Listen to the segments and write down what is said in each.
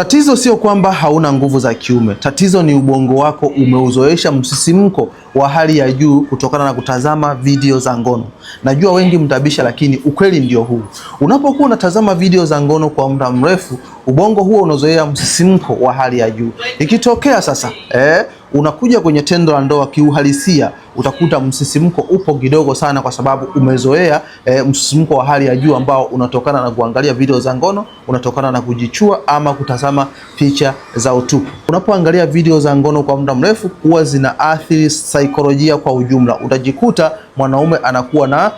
Tatizo sio kwamba hauna nguvu za kiume. Tatizo ni ubongo wako umeuzoesha msisimko wa hali ya juu kutokana na kutazama video za ngono. Najua wengi mtabisha, lakini ukweli ndio huu. Unapokuwa unatazama video za ngono kwa muda mrefu, ubongo huo unazoea msisimko wa hali ya juu. Ikitokea sasa unakuja kwenye tendo la ndoa, kiuhalisia utakuta msisimko upo kidogo sana, kwa sababu umezoea msisimko wa hali ya juu ambao unatokana na kuangalia video za ngono, unatokana na kujichua ama kutazama picha za utupu. Unapoangalia video za ngono kwa muda mrefu, huwa zinaathiri saikolojia kwa ujumla. Utajikuta mwanaume anakuwa na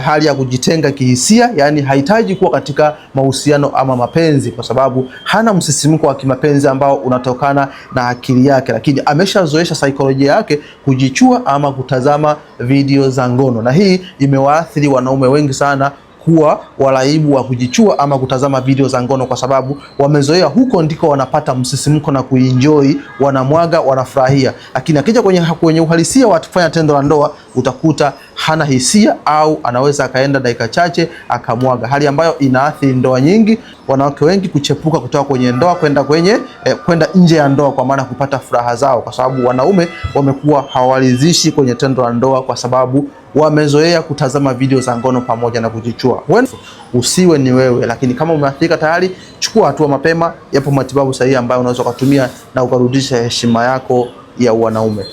hali ya kujitenga kihisia, yani hahitaji kuwa katika mahusiano ama mapenzi, kwa sababu hana msisimko wa kimapenzi ambao unatokana na akili yake, lakini ameshazoesha saikolojia yake kujichua ama kutazama video za ngono, na hii imewaathiri wanaume wengi sana kuwa walaibu wa kujichua ama kutazama video za ngono, kwa sababu wamezoea huko ndiko wanapata msisimko na kuenjoy, wanamwaga, wanafurahia. Lakini akija kwenye uhalisia wa kufanya tendo la ndoa, utakuta hana hisia au anaweza akaenda dakika chache akamwaga, hali ambayo inaathiri ndoa nyingi, wanawake wengi kuchepuka kutoka kwenye ndoa kwenda nje ya ndoa, kwa maana kupata furaha zao, kwa sababu wanaume wamekuwa hawalizishi kwenye tendo la ndoa kwa sababu wamezoea kutazama video za ngono pamoja na kujichua. Usiwe ni wewe, lakini kama umeathirika tayari, chukua hatua mapema. Yapo matibabu sahihi ambayo unaweza kutumia na ukarudisha heshima yako ya wanaume.